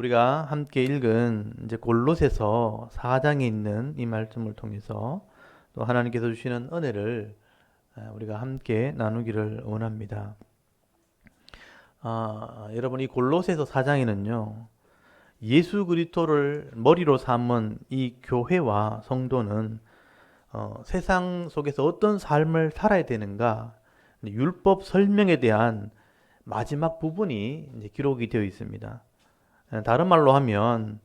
우리가 함께 읽은 이제 골로새서 4장에 있는 이 말씀을 통해서 또 하나님께서 주시는 은혜를 우리가 함께 나누기를 원합니다. 여러분, 이 골로새서 4장에는요, 예수 그리스도를 머리로 삼은 이 교회와 성도는 세상 속에서 어떤 삶을 살아야 되는가, 율법 설명에 대한 마지막 부분이 이제 기록이 되어 있습니다. 다른 말로 하면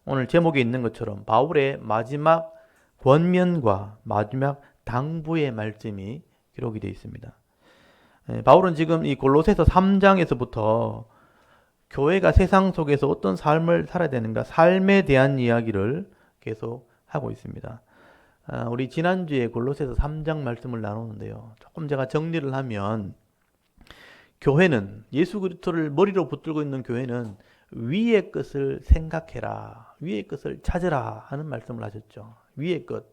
오늘 제목에 있는 것처럼 바울의 마지막 권면과 마지막 당부의 말씀이 기록이 되어 있습니다. 바울은 지금 이 골로새서 3장에서부터 교회가 세상 속에서 어떤 삶을 살아야 되는가, 삶에 대한 이야기를 계속 하고 있습니다. 우리 지난주에 골로새서 3장 말씀을 나누는데요. 조금 제가 정리를 하면, 교회는, 예수 그리스도를 머리로 붙들고 있는 교회는 위의 것을 생각해라, 위의 것을 찾으라 하는 말씀을 하셨죠. 위의 것,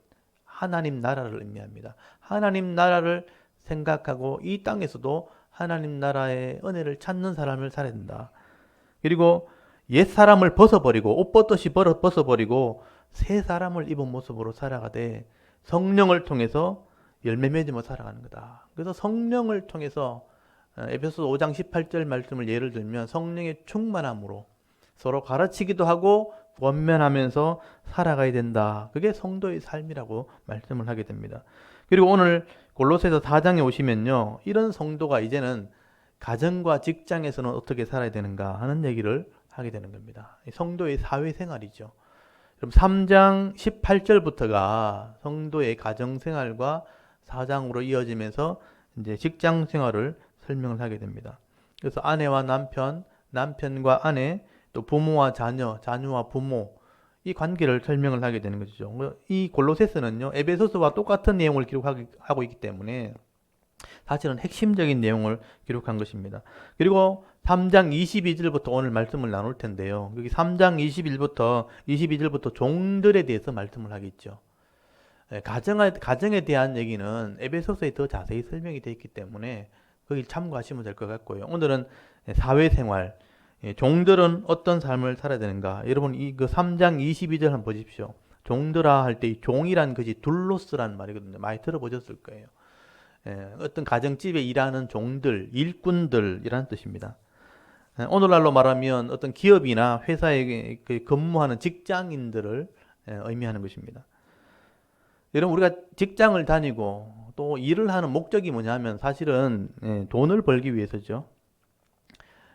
하나님 나라를 의미합니다. 하나님 나라를 생각하고 이 땅에서도 하나님 나라의 은혜를 찾는 삶을 살아야 된다. 그리고 옛 사람을 벗어버리고, 옷 벗듯이 벗어버리고 새 사람을 입은 모습으로 살아가되 성령을 통해서 열매 맺으며 살아가는 거다. 그래서 성령을 통해서 에베소서 5장 18절 말씀을 예를 들면 성령의 충만함으로 서로 가르치기도 하고 권면하면서 살아가야 된다. 그게 성도의 삶이라고 말씀을 하게 됩니다. 그리고 오늘 골로새서 4장에 오시면요, 이런 성도가 이제는 가정과 직장에서는 어떻게 살아야 되는가 하는 얘기를 하게 되는 겁니다. 성도의 사회생활이죠. 그럼 3장 18절부터가 성도의 가정생활과 4장으로 이어지면서 이제 직장생활을 설명을 하게 됩니다. 그래서 아내와 남편, 남편과 아내, 또 부모와 자녀, 자녀와 부모, 이 관계를 설명을 하게 되는 것이죠. 이 골로새서는요, 에베소서와 똑같은 내용을 기록하고 있기 때문에 사실은 핵심적인 내용을 기록한 것입니다. 그리고 3장 22절부터 오늘 말씀을 나눌 텐데요. 여기 3장 22절부터 종들에 대해서 말씀을 하겠죠. 가정에 대한 얘기는 에베소서에 더 자세히 설명이 되어 있기 때문에 거기 참고하시면 될 것 같고요. 오늘은 사회생활, 종들은 어떤 삶을 살아야 되는가. 여러분, 그 3장 22절 한번 보십시오. 종들아 할 때 이 종이란 것이 둘로스란 말이거든요. 많이 들어보셨을 거예요. 어떤 가정집에 일하는 종들, 일꾼들이라는 뜻입니다. 오늘날로 말하면 어떤 기업이나 회사에 근무하는 직장인들을 의미하는 것입니다. 여러분, 우리가 직장을 다니고 또 일을 하는 목적이 뭐냐면 사실은 돈을 벌기 위해서죠.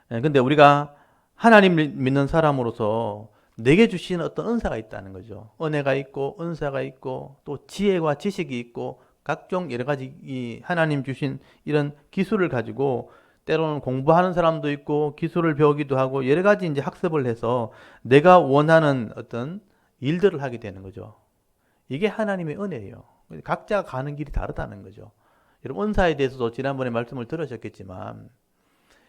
근데 우리가 하나님 믿는 사람으로서 내게 주신 어떤 은사가 있다는 거죠. 은혜가 있고 은사가 있고 또 지혜와 지식이 있고 각종 여러 가지 이 하나님 주신 이런 기술을 가지고 때로는 공부하는 사람도 있고 기술을 배우기도 하고 여러 가지 이제 학습을 해서 내가 원하는 어떤 일들을 하게 되는 거죠. 이게 하나님의 은혜예요. 각자가 가는 길이 다르다는 거죠. 여러분, 은사에 대해서도 지난번에 말씀을 들으셨겠지만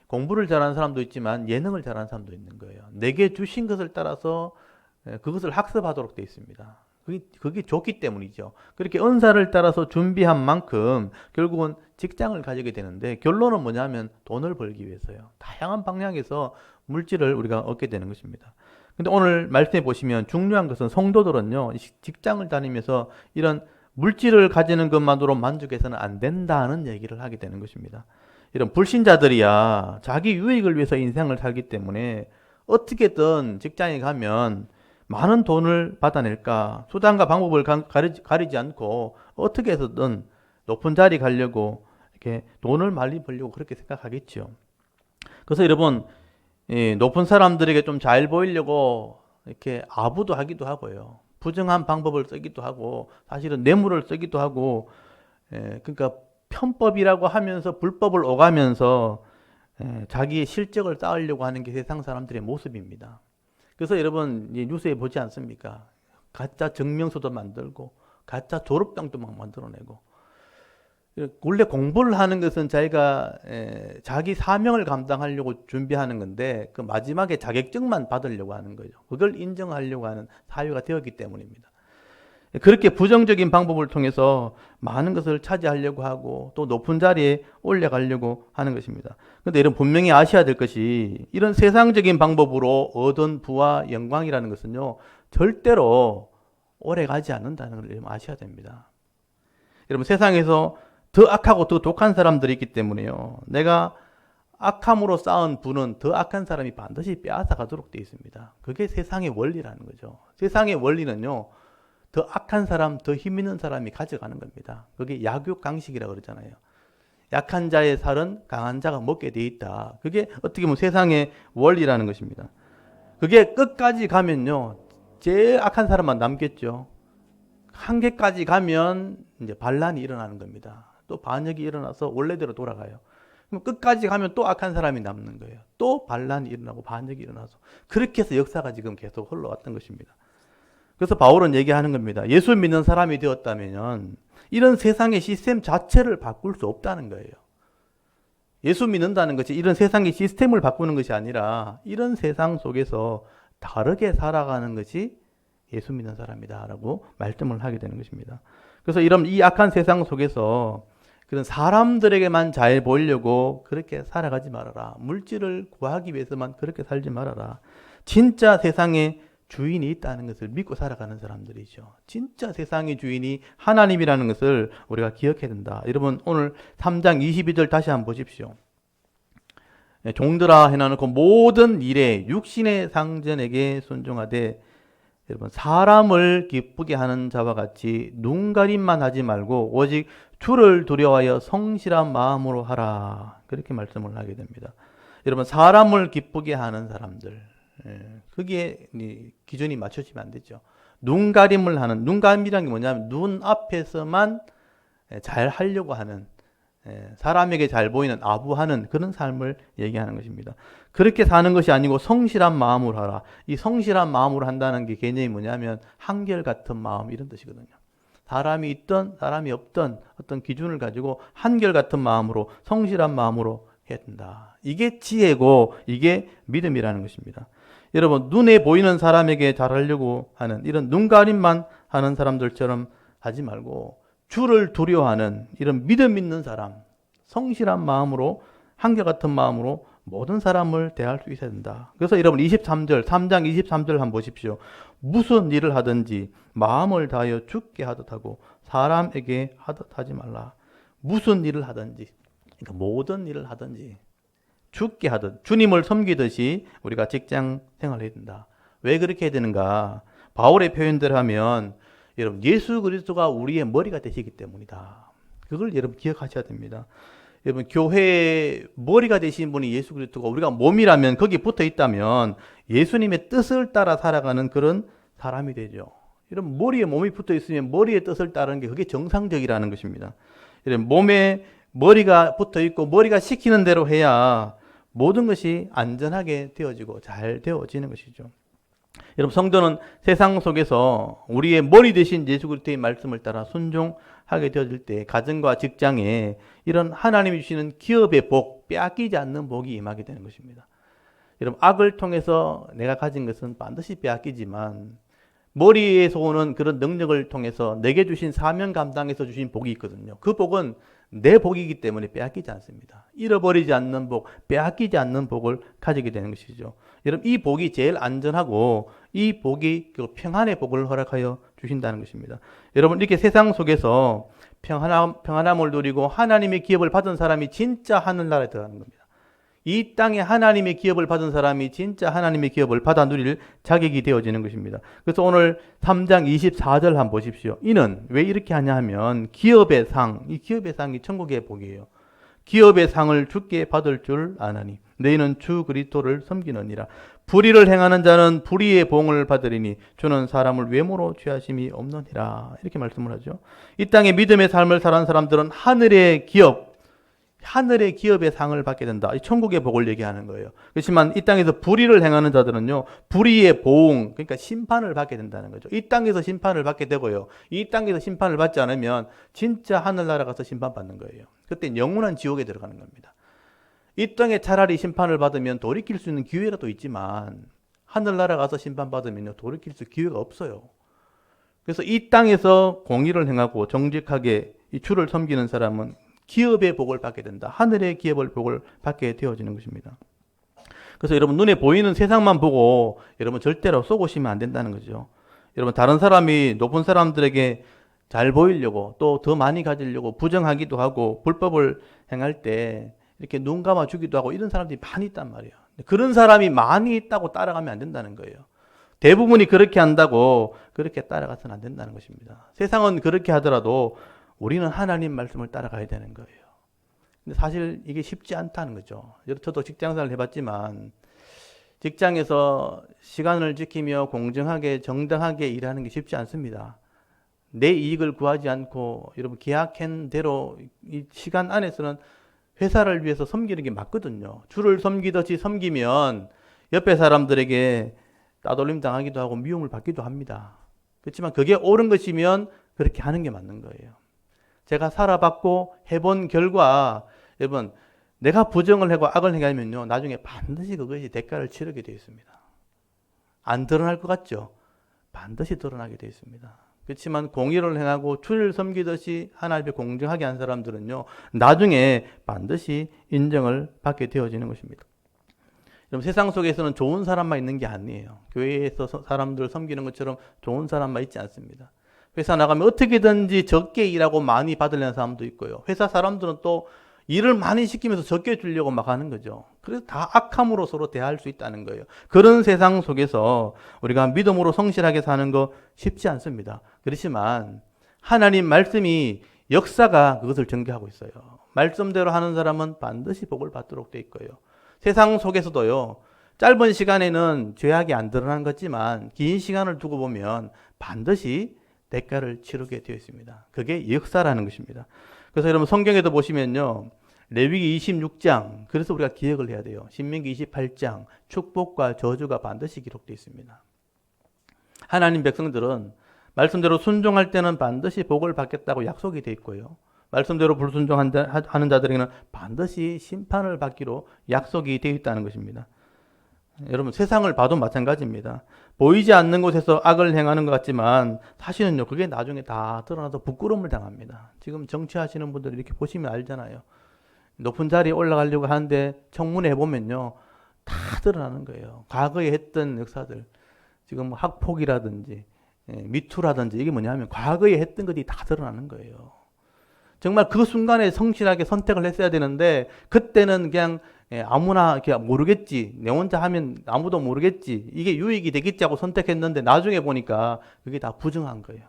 공부를 잘하는 사람도 있지만 예능을 잘하는 사람도 있는 거예요. 내게 주신 것을 따라서 그것을 학습하도록 되어 있습니다. 그게 좋기 때문이죠. 그렇게 은사를 따라서 준비한 만큼 결국은 직장을 가지게 되는데 결론은 뭐냐면 돈을 벌기 위해서요. 다양한 방향에서 물질을 우리가 얻게 되는 것입니다. 근데 오늘 말씀해 보시면 중요한 것은 성도들은요, 직장을 다니면서 이런 물질을 가지는 것만으로 만족해서는 안 된다는 얘기를 하게 되는 것입니다. 이런 불신자들이야 자기 유익을 위해서 인생을 살기 때문에 어떻게든 직장에 가면 많은 돈을 받아낼까, 수단과 방법을 가리지 않고 어떻게 해서든 높은 자리 가려고 이렇게 돈을 많이 벌려고 그렇게 생각하겠죠. 그래서 여러분, 높은 사람들에게 좀 잘 보이려고 이렇게 아부도 하기도 하고요. 부정한 방법을 쓰기도 하고 사실은 뇌물을 쓰기도 하고, 그러니까 편법이라고 하면서 불법을 오가면서 자기의 실적을 쌓으려고 하는 게 세상 사람들의 모습입니다. 그래서 여러분, 뉴스에 보지 않습니까? 가짜 증명서도 만들고 가짜 졸업장도 막 만들어내고. 원래 공부를 하는 것은 자기가 자기 사명을 감당하려고 준비하는 건데 그 마지막에 자격증만 받으려고 하는 거죠. 그걸 인정하려고 하는 사회가 되었기 때문입니다. 그렇게 부정적인 방법을 통해서 많은 것을 차지하려고 하고 또 높은 자리에 올라가려고 하는 것입니다. 그런데 여러분 분명히 아셔야 될 것이 이런 세상적인 방법으로 얻은 부와 영광이라는 것은요, 절대로 오래 가지 않는다는 걸 여러분 아셔야 됩니다. 여러분 세상에서 더 악하고 더 독한 사람들이 있기 때문에요. 내가 악함으로 쌓은 부는 더 악한 사람이 반드시 빼앗아 가도록 되어 있습니다. 그게 세상의 원리라는 거죠. 세상의 원리는요, 더 악한 사람, 더 힘 있는 사람이 가져가는 겁니다. 그게 약육강식이라고 그러잖아요. 약한 자의 살은 강한 자가 먹게 돼 있다. 그게 어떻게 보면 세상의 원리라는 것입니다. 그게 끝까지 가면요, 제일 악한 사람만 남겠죠. 한계까지 가면 이제 반란이 일어나는 겁니다. 또 반역이 일어나서 원래대로 돌아가요. 그럼 끝까지 가면 또 악한 사람이 남는 거예요. 또 반란이 일어나고 반역이 일어나서 그렇게 해서 역사가 지금 계속 흘러왔던 것입니다. 그래서 바울은 얘기하는 겁니다. 예수 믿는 사람이 되었다면 이런 세상의 시스템 자체를 바꿀 수 없다는 거예요. 예수 믿는다는 것이 이런 세상의 시스템을 바꾸는 것이 아니라 이런 세상 속에서 다르게 살아가는 것이 예수 믿는 사람이다라고 말씀을 하게 되는 것입니다. 그래서 이런 이 악한 세상 속에서 그런 사람들에게만 잘 보이려고 그렇게 살아가지 말아라. 물질을 구하기 위해서만 그렇게 살지 말아라. 진짜 세상에 주인이 있다는 것을 믿고 살아가는 사람들이죠. 진짜 세상의 주인이 하나님이라는 것을 우리가 기억해야 된다. 여러분 오늘 3장 22절 다시 한번 보십시오. 종들아 해놔놓고 모든 일에 육신의 상전에게 순종하되 여러분 사람을 기쁘게 하는 자와 같이 눈가림만 하지 말고 오직 주를 두려워하여 성실한 마음으로 하라. 그렇게 말씀을 하게 됩니다. 여러분 사람을 기쁘게 하는 사람들, 그게 기준이 맞춰지면 안 되죠. 눈가림을 하는, 눈가림이란 게 뭐냐면 눈 앞에서만 잘 하려고 하는, 사람에게 잘 보이는 아부하는 그런 삶을 얘기하는 것입니다. 그렇게 사는 것이 아니고 성실한 마음으로 하라. 이 성실한 마음으로 한다는 게 개념이 뭐냐면 한결같은 마음 이런 뜻이거든요. 사람이 있든 사람이 없든 어떤 기준을 가지고 한결같은 마음으로 성실한 마음으로 해야 된다. 이게 지혜고 이게 믿음이라는 것입니다. 여러분 눈에 보이는 사람에게 잘하려고 하는 이런 눈가림만 하는 사람들처럼 하지 말고 주를 두려워하는 이런 믿음 있는 사람, 성실한 마음으로 한결같은 마음으로 모든 사람을 대할 수 있어야 된다. 그래서 여러분 23절, 3장 23절 한번 보십시오. 무슨 일을 하든지 마음을 다하여 주께 하듯 하고 사람에게 하듯 하지 말라. 무슨 일을 하든지, 그러니까 모든 일을 하든지 주께 하듯, 주님을 섬기듯이 우리가 직장 생활을 해야 된다. 왜 그렇게 해야 되는가? 바울의 표현대로 하면 여러분 예수 그리스도가 우리의 머리가 되시기 때문이다. 그걸 여러분 기억하셔야 됩니다. 여러분 교회의 머리가 되신 분이 예수 그리스도가 우리가 몸이라면 거기에 붙어 있다면 예수님의 뜻을 따라 살아가는 그런 사람이 되죠. 여러분 머리에 몸이 붙어 있으면 머리의 뜻을 따르는 게 그게 정상적이라는 것입니다. 여러분 몸에 머리가 붙어 있고 머리가 시키는 대로 해야 모든 것이 안전하게 되어지고 잘 되어지는 것이죠. 여러분 성도는 세상 속에서 우리의 머리 대신 예수 그리스도의 말씀을 따라 순종하게 되어질 때 가정과 직장에 이런 하나님이 주시는 기업의 복, 빼앗기지 않는 복이 임하게 되는 것입니다. 여러분 악을 통해서 내가 가진 것은 반드시 빼앗기지만 머리에서 오는 그런 능력을 통해서 내게 주신 사명 감당에서 주신 복이 있거든요. 그 복은 내 복이기 때문에 빼앗기지 않습니다. 잃어버리지 않는 복, 빼앗기지 않는 복을 가지게 되는 것이죠. 여러분 이 복이 제일 안전하고 이 복이 그 평안의 복을 허락하여 주신다는 것입니다. 여러분 이렇게 세상 속에서 평안함을 누리고 하나님의 기업을 받은 사람이 진짜 하늘나라에 들어가는 겁니다. 이 땅에 하나님의 기업을 받은 사람이 진짜 하나님의 기업을 받아 누릴 자격이 되어지는 것입니다. 그래서 오늘 3장 24절 한번 보십시오. 이는 왜 이렇게 하냐 하면 기업의 상, 이 기업의 상이 천국의 복이에요. 기업의 상을 주께 받을 줄 아나니 너희는 주 그리스도를 섬기느니라. 불의를 행하는 자는 불의의 봉을 받으리니 주는 사람을 외모로 취하심이 없느니라. 이렇게 말씀을 하죠. 이 땅에 믿음의 삶을 살아가는 사람들은 하늘의 기업의 상을 받게 된다. 천국의 복을 얘기하는 거예요. 그렇지만 이 땅에서 불의를 행하는 자들은요, 불의의 보응, 그러니까 심판을 받게 된다는 거죠. 이 땅에서 심판을 받게 되고요. 이 땅에서 심판을 받지 않으면 진짜 하늘나라 가서 심판받는 거예요. 그때 영원한 지옥에 들어가는 겁니다. 이 땅에 차라리 심판을 받으면 돌이킬 수 있는 기회라도 있지만 하늘나라 가서 심판받으면 돌이킬 수 기회가 없어요. 그래서 이 땅에서 공의를 행하고 정직하게 이 주를 섬기는 사람은 기업의 복을 받게 된다. 하늘의 기업의 복을 받게 되어지는 것입니다. 그래서 여러분 눈에 보이는 세상만 보고 여러분 절대로 쏘고시면 안 된다는 거죠. 여러분 다른 사람이 높은 사람들에게 잘 보이려고 또 더 많이 가지려고 부정하기도 하고 불법을 행할 때 이렇게 눈 감아 주기도 하고 이런 사람들이 많이 있단 말이에요. 그런 사람이 많이 있다고 따라가면 안 된다는 거예요. 대부분이 그렇게 한다고 그렇게 따라가서는 안 된다는 것입니다. 세상은 그렇게 하더라도 우리는 하나님 말씀을 따라가야 되는 거예요. 근데 사실 이게 쉽지 않다는 거죠. 저도 직장생활을 해봤지만 직장에서 시간을 지키며 공정하게 정당하게 일하는 게 쉽지 않습니다. 내 이익을 구하지 않고 여러분 계약한 대로 이 시간 안에서는 회사를 위해서 섬기는 게 맞거든요. 주를 섬기듯이 섬기면 옆에 사람들에게 따돌림 당하기도 하고 미움을 받기도 합니다. 그렇지만 그게 옳은 것이면 그렇게 하는 게 맞는 거예요. 제가 살아봤고 해본 결과 여러분 내가 부정을 하고 악을 행하면요 나중에 반드시 그것이 대가를 치르게 되어 있습니다. 안 드러날 것 같죠? 반드시 드러나게 되어 있습니다. 그렇지만 공의를 행하고 주를 섬기듯이 하나님께 공정하게 한 사람들은요 나중에 반드시 인정을 받게 되어지는 것입니다. 여러분 세상 속에서는 좋은 사람만 있는 게 아니에요. 교회에서 사람들을 섬기는 것처럼 좋은 사람만 있지 않습니다. 회사 나가면 어떻게든지 적게 일하고 많이 받으려는 사람도 있고요. 회사 사람들은 또 일을 많이 시키면서 적게 주려고 막 하는 거죠. 그래서 다 악함으로 서로 대할 수 있다는 거예요. 그런 세상 속에서 우리가 믿음으로 성실하게 사는 거 쉽지 않습니다. 그렇지만 하나님 말씀이 역사가 그것을 전개하고 있어요. 말씀대로 하는 사람은 반드시 복을 받도록 돼 있고요. 세상 속에서도요. 짧은 시간에는 죄악이 안 드러나는 거지만 긴 시간을 두고 보면 반드시 대가를 치르게 되어 있습니다. 그게 역사라는 것입니다. 그래서 여러분 성경에도 보시면요. 레위기 26장 그래서 우리가 기억을 해야 돼요. 신명기 28장 축복과 저주가 반드시 기록되어 있습니다. 하나님 백성들은 말씀대로 순종할 때는 반드시 복을 받겠다고 약속이 되어 있고요. 말씀대로 불순종하는 자들에게는 반드시 심판을 받기로 약속이 되어 있다는 것입니다. 여러분 세상을 봐도 마찬가지입니다. 보이지 않는 곳에서 악을 행하는 것 같지만 사실은요 그게 나중에 다 드러나서 부끄러움을 당합니다. 지금 정치하시는 분들 이렇게 보시면 알잖아요. 높은 자리에 올라가려고 하는데 청문회 해보면요 다 드러나는 거예요. 과거에 했던 역사들 지금 학폭이라든지 미투라든지 이게 뭐냐면 과거에 했던 것이 다 드러나는 거예요. 정말 그 순간에 성실하게 선택을 했어야 되는데 그때는 그냥 아무나 이렇게 모르겠지. 내 혼자 하면 아무도 모르겠지. 이게 유익이 되겠지 하고 선택했는데 나중에 보니까 그게 다 부정한 거예요.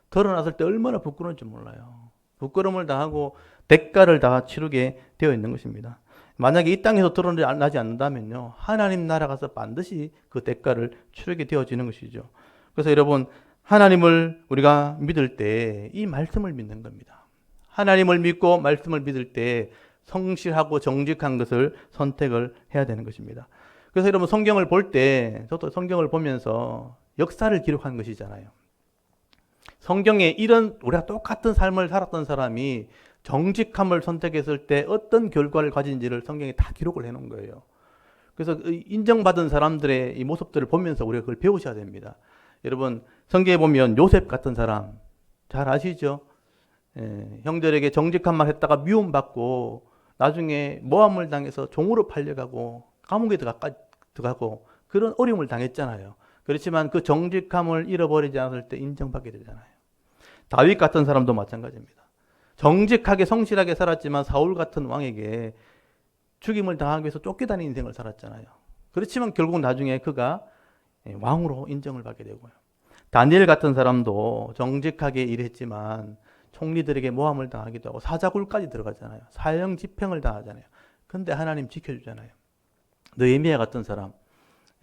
드러났을 때 얼마나 부끄러운지 몰라요. 부끄러움을 당하고 대가를 다 치르게 되어 있는 것입니다. 만약에 이 땅에서 드러나지 않는다면요. 하나님 나라 가서 반드시 그 대가를 치르게 되어지는 것이죠. 그래서 여러분 하나님을 우리가 믿을 때 이 말씀을 믿는 겁니다. 하나님을 믿고 말씀을 믿을 때 성실하고 정직한 것을 선택을 해야 되는 것입니다. 그래서 여러분 성경을 볼 때 저도 성경을 보면서 역사를 기록한 것이잖아요. 성경에 이런 우리가 똑같은 삶을 살았던 사람이 정직함을 선택했을 때 어떤 결과를 가진지를 성경에 다 기록을 해놓은 거예요. 그래서 인정받은 사람들의 이 모습들을 보면서 우리가 그걸 배우셔야 됩니다. 여러분 성경에 보면 요셉 같은 사람 잘 아시죠? 형들에게 정직한 말 했다가 미움받고 나중에 모함을 당해서 종으로 팔려가고 감옥에 들어가고 그런 어려움을 당했잖아요. 그렇지만 그 정직함을 잃어버리지 않을 때 인정받게 되잖아요. 다윗 같은 사람도 마찬가지입니다. 정직하게 성실하게 살았지만 사울 같은 왕에게 죽임을 당하기 위해서 쫓겨다니는 인생을 살았잖아요. 그렇지만 결국 나중에 그가 왕으로 인정을 받게 되고요. 다니엘 같은 사람도 정직하게 일했지만 총리들에게 모함을 당하기도 하고 사자굴까지 들어가잖아요. 사형 집행을 당하잖아요. 근데 하나님 지켜주잖아요. 느헤미야 같은 사람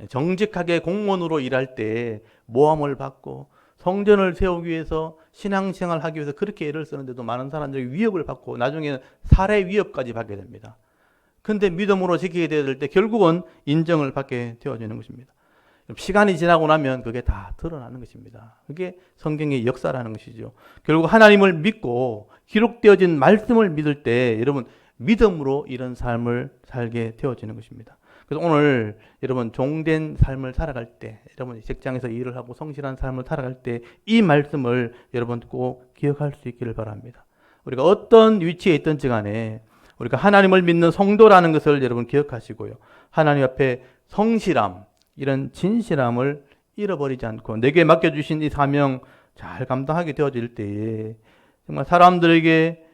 정직하게 공무원으로 일할 때 모함을 받고 성전을 세우기 위해서 신앙생활을 하기 위해서 그렇게 애를 쓰는데도 많은 사람들이 위협을 받고 나중에 살해 위협까지 받게 됩니다. 근데 믿음으로 지키게 될 때 결국은 인정을 받게 되어지는 것입니다. 시간이 지나고 나면 그게 다 드러나는 것입니다. 그게 성경의 역사라는 것이죠. 결국 하나님을 믿고 기록되어진 말씀을 믿을 때 여러분 믿음으로 이런 삶을 살게 되어지는 것입니다. 그래서 오늘 여러분 종된 삶을 살아갈 때, 여러분 직장에서 일을 하고 성실한 삶을 살아갈 때 이 말씀을 여러분 꼭 기억할 수 있기를 바랍니다. 우리가 어떤 위치에 있든지 간에 우리가 하나님을 믿는 성도라는 것을 여러분 기억하시고요. 하나님 앞에 성실함, 이런 진실함을 잃어버리지 않고 내게 맡겨주신 이 사명 잘 감당하게 되어질 때에 정말 사람들에게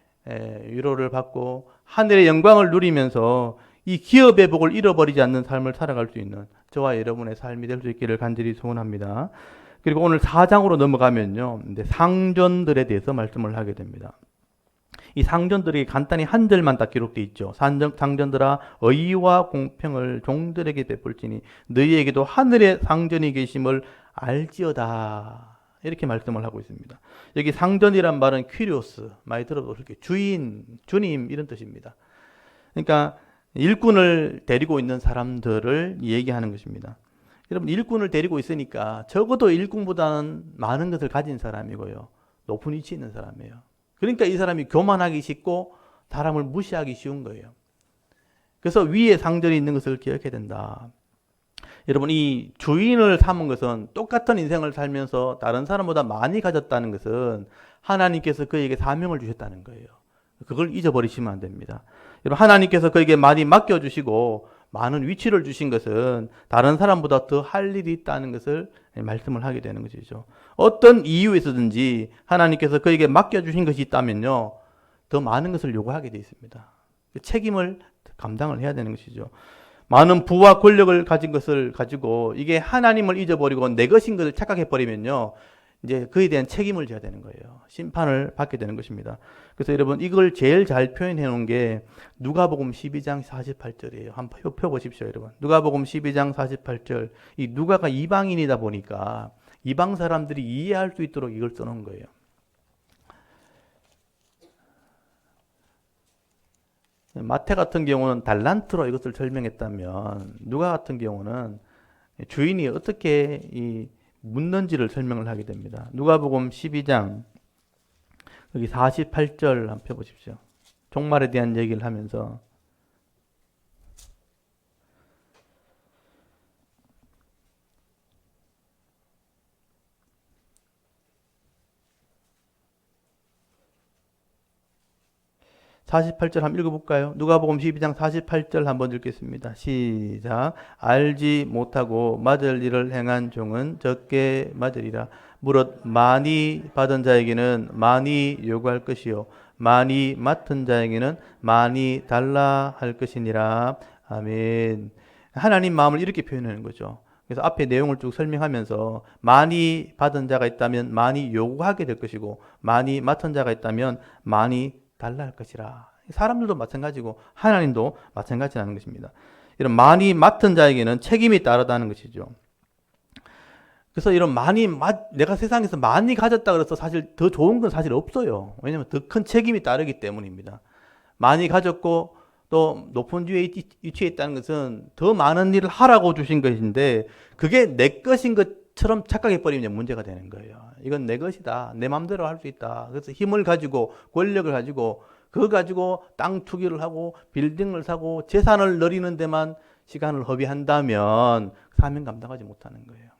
위로를 받고 하늘의 영광을 누리면서 이 기업의 복을 잃어버리지 않는 삶을 살아갈 수 있는 저와 여러분의 삶이 될 수 있기를 간절히 소원합니다. 그리고 오늘 4장으로 넘어가면요, 상전들에 대해서 말씀을 하게 됩니다. 이 상전들이 간단히 한 절만 딱 기록되어 있죠. 상전들아, 의와 공평을 종들에게 베풀지니 너희에게도 하늘의 상전이 계심을 알지어다. 이렇게 말씀을 하고 있습니다. 여기 상전이란 말은 퀴리오스, 많이 들어보실 거예요. 주인, 주님 이런 뜻입니다. 그러니까 일꾼을 데리고 있는 사람들을 얘기하는 것입니다. 여러분, 일꾼을 데리고 있으니까 적어도 일꾼보다는 많은 것을 가진 사람이고요, 높은 위치에 있는 사람이에요. 그러니까 이 사람이 교만하기 쉽고 사람을 무시하기 쉬운 거예요. 그래서 위에 상전이 있는 것을 기억해야 된다. 여러분, 이 주인을 삼은 것은 똑같은 인생을 살면서 다른 사람보다 많이 가졌다는 것은 하나님께서 그에게 사명을 주셨다는 거예요. 그걸 잊어버리시면 안 됩니다. 여러분, 하나님께서 그에게 많이 맡겨주시고 많은 위치를 주신 것은 다른 사람보다 더 할 일이 있다는 것을 말씀을 하게 되는 것이죠. 어떤 이유에서든지 하나님께서 그에게 맡겨주신 것이 있다면요, 더 많은 것을 요구하게 되어 있습니다. 책임을 감당을 해야 되는 것이죠. 많은 부와 권력을 가진 것을 가지고 이게 하나님을 잊어버리고 내 것인 것을 착각해버리면요, 이제 그에 대한 책임을 져야 되는 거예요. 심판을 받게 되는 것입니다. 그래서 여러분, 이걸 제일 잘 표현해 놓은 게 누가복음 12장 48절이에요. 한번 펴보십시오, 여러분. 누가복음 12장 48절. 이 누가가 이방인이다 보니까 이방 사람들이 이해할 수 있도록 이걸 써놓은 거예요. 마태 같은 경우는 달란트로 이것을 설명했다면 누가 같은 경우는 주인이 어떻게 이 묻는지를 설명을 하게 됩니다. 누가복음 12장 여기 48절 한번 펴보십시오. 종말에 대한 얘기를 하면서 48절 한번 읽어볼까요? 누가복음 12장 48절 한번 읽겠습니다. 시작. 알지 못하고 맞을 일을 행한 종은 적게 맞으리라. 무릇 많이 받은 자에게는 많이 요구할 것이요 많이 맡은 자에게는 많이 달라 할 것이니라. 아멘. 하나님 마음을 이렇게 표현하는 거죠. 그래서 앞에 내용을 쭉 설명하면서 많이 받은 자가 있다면 많이 요구하게 될 것이고 많이 맡은 자가 있다면 많이 달라 할 것이라. 사람들도 마찬가지고 하나님도 마찬가지라는 것입니다. 이런 많이 맡은 자에게는 책임이 따르다는 것이죠. 그래서 이런 내가 세상에서 많이 가졌다 그래서 사실 더 좋은 건 사실 없어요. 왜냐하면 더 큰 책임이 따르기 때문입니다. 많이 가졌고 또 높은 위치에 있다는 것은 더 많은 일을 하라고 주신 것인데 그게 내 것인 것처럼 착각해버리면 문제가 되는 거예요. 이건 내 것이다. 내 마음대로 할 수 있다. 그래서 힘을 가지고 권력을 가지고 그거 가지고 땅 투기를 하고 빌딩을 사고 재산을 늘리는 데만 시간을 허비한다면 사명 감당하지 못하는 거예요.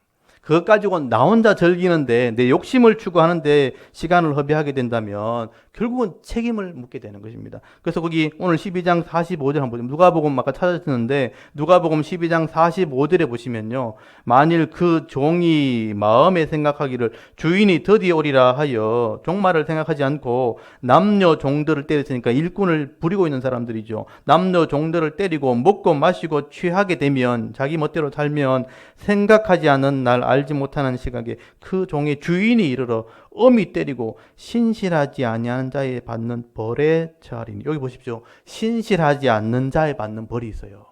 그것 가지고 나 혼자 즐기는데 내 욕심을 추구하는데 시간을 허비하게 된다면 결국은 책임을 묻게 되는 것입니다. 그래서 거기 오늘 12장 45절 한번 보시면 누가복음 아까 찾았는데 누가복음 12장 45절에 보시면요. 만일 그 종이 마음에 생각하기를 주인이 드디어 오리라 하여 종말을 생각하지 않고 남녀 종들을 때렸으니까 일꾼을 부리고 있는 사람들이죠. 남녀 종들을 때리고 먹고 마시고 취하게 되면 자기 멋대로 살면 생각하지 않은 날 알지 못하는 시각에 그 종의 주인이 이르러 엄히 때리고 신실하지 아니하는 자에 받는 벌에 처하리니. 여기 보십시오. 신실하지 않는 자에 받는 벌이 있어요.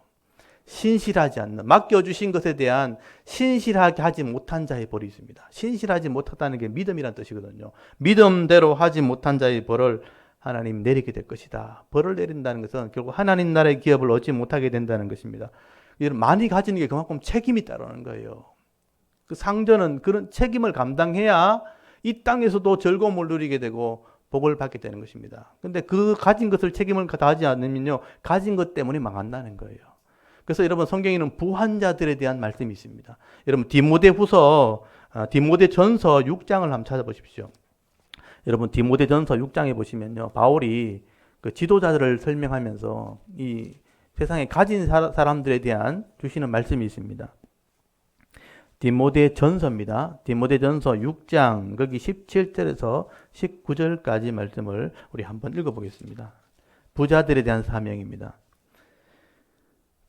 신실하지 않는, 맡겨주신 것에 대한 신실하게 하지 못한 자의 벌이 있습니다. 신실하지 못하다는 게 믿음이란 뜻이거든요. 믿음대로 하지 못한 자의 벌을 하나님 내리게 될 것이다. 벌을 내린다는 것은 결국 하나님 나라의 기업을 얻지 못하게 된다는 것입니다. 많이 가지는 게 그만큼 책임이 따르는 거예요. 그 상전은 그런 책임을 감당해야 이 땅에서도 즐거움을 누리게 되고 복을 받게 되는 것입니다. 근데 그 가진 것을 책임을 다하지 않으면요, 가진 것 때문에 망한다는 거예요. 그래서 여러분 성경에는 부한자들에 대한 말씀이 있습니다. 여러분 디모데전서 6장을 한번 찾아보십시오. 여러분 디모데전서 6장에 보시면요, 바울이 그 지도자들을 설명하면서 이 세상에 가진 사람들에 대한 주시는 말씀이 있습니다. 디모데전서입니다. 디모데전서 6장 거기 17절에서 19절까지 말씀을 우리 한번 읽어보겠습니다. 부자들에 대한 사명입니다.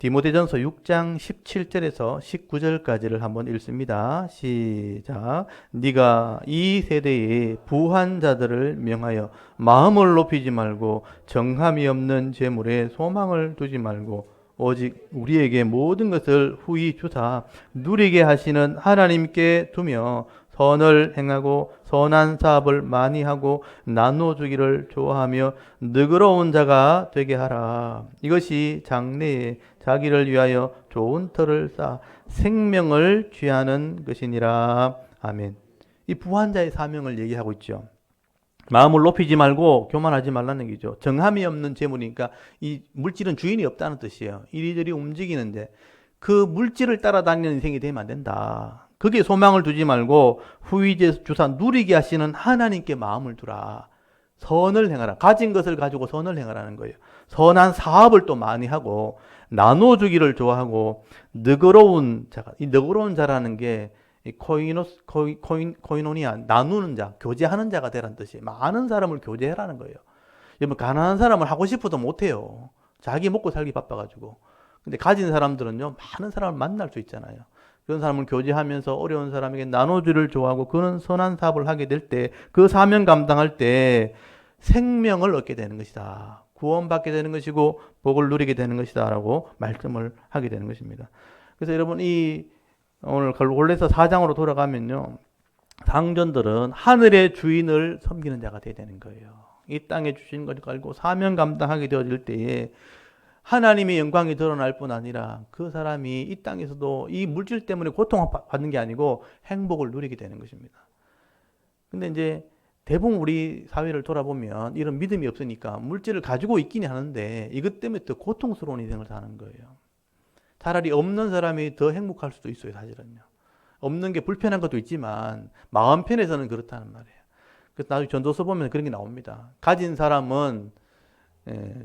디모데전서 6장 17절에서 19절까지를 한번 읽습니다. 시작. 네가 이 세대의 부한 자들을 명하여 마음을 높이지 말고 정함이 없는 재물에 소망을 두지 말고 오직 우리에게 모든 것을 후히 주사 누리게 하시는 하나님께 두며 선을 행하고 선한 사업을 많이 하고 나눠주기를 좋아하며 너그러운 자가 되게 하라. 이것이 장래에 자기를 위하여 좋은 터를 쌓아 생명을 취하는 것이니라. 아멘. 이 부한자의 사명을 얘기하고 있죠. 마음을 높이지 말고 교만하지 말라는 얘기죠. 정함이 없는 재물이니까 이 물질은 주인이 없다는 뜻이에요. 이리저리 움직이는데 그 물질을 따라다니는 인생이 되면 안 된다. 거기에 소망을 두지 말고 후이제 주사 누리게 하시는 하나님께 마음을 두라. 선을 행하라. 가진 것을 가지고 선을 행하라는 거예요. 선한 사업을 또 많이 하고 나눠주기를 좋아하고 너그러운 자가, 이 너그러운 자라는 게 코이노니아, 나누는 자, 교제하는 자가 되라는 뜻이에요. 많은 사람을 교제하라는 거예요. 여러분 가난한 사람을 하고 싶어도 못해요. 자기 먹고 살기 바빠가지고. 근데 가진 사람들은요, 많은 사람을 만날 수 있잖아요. 그런 사람을 교제하면서 어려운 사람에게 나눠주기를 좋아하고 그런 선한 사업을 하게 될 때, 그 사명 감당할 때 생명을 얻게 되는 것이다. 구원받게 되는 것이고 복을 누리게 되는 것이다 라고 말씀을 하게 되는 것입니다. 그래서 여러분 오늘 골로새 4장으로 돌아가면요, 상전들은 하늘의 주인을 섬기는 자가 되어야 되는 거예요. 이 땅에 주신 것을 가지고 사명 감당하게 되어질 때에 하나님의 영광이 드러날 뿐 아니라 그 사람이 이 땅에서도 이 물질 때문에 고통받는 게 아니고 행복을 누리게 되는 것입니다. 근데 이제 대부분 우리 사회를 돌아보면 이런 믿음이 없으니까 물질을 가지고 있긴 하는데 이것 때문에 더 고통스러운 인생을 사는 거예요. 차라리 없는 사람이 더 행복할 수도 있어요, 사실은요. 없는 게 불편한 것도 있지만 마음 편에서는 그렇다는 말이에요. 그래서 나중에 전도서 보면 그런 게 나옵니다. 가진 사람은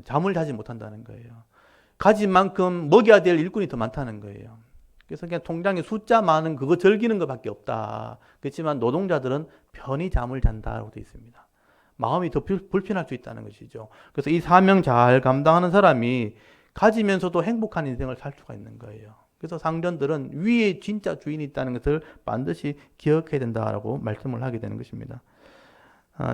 잠을 자지 못한다는 거예요. 가진 만큼 먹여야 될 일꾼이 더 많다는 거예요. 그래서 그냥 통장에 숫자 많은 그거 즐기는 것밖에 없다. 그렇지만 노동자들은 편히 잠을 잔다라고 되어 있습니다. 마음이 더 불편할 수 있다는 것이죠. 그래서 이 사명 잘 감당하는 사람이 가지면서도 행복한 인생을 살 수가 있는 거예요. 그래서 상전들은 위에 진짜 주인이 있다는 것을 반드시 기억해야 된다라고 말씀을 하게 되는 것입니다.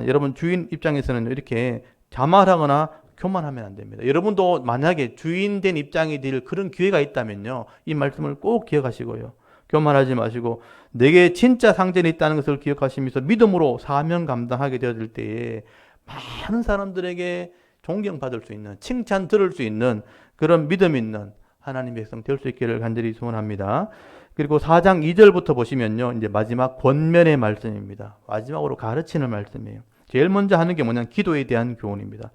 여러분 주인 입장에서는 이렇게 자만하거나 교만하면 안 됩니다. 여러분도 만약에 주인 된 입장이 될 그런 기회가 있다면요, 이 말씀을 꼭 기억하시고요. 교만하지 마시고 내게 진짜 상전이 있다는 것을 기억하시면서 믿음으로 사명 감당하게 되어질 때에 많은 사람들에게 존경받을 수 있는, 칭찬 들을 수 있는 그런 믿음 있는 하나님의 백성 될 수 있기를 간절히 소원합니다. 그리고 4장 2절부터 보시면요, 이제 마지막 권면의 말씀입니다. 마지막으로 가르치는 말씀이에요. 제일 먼저 하는 게 뭐냐면 기도에 대한 교훈입니다.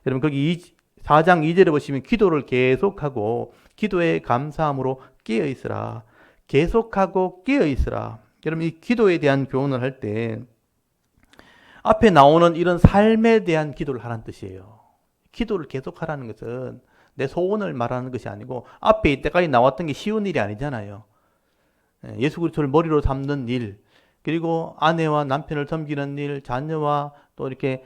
여러분 거기 4장 2절에 보시면 기도를 계속하고 기도에 감사함으로 깨어 있으라. 계속하고 깨어 있으라. 여러분 이 기도에 대한 교훈을 할 때 앞에 나오는 이런 삶에 대한 기도를 하라는 뜻이에요. 기도를 계속하라는 것은 내 소원을 말하는 것이 아니고 앞에 이때까지 나왔던 게 쉬운 일이 아니잖아요. 예수 그리스도를 머리로 삼는 일, 그리고 아내와 남편을 섬기는 일, 자녀와 또 이렇게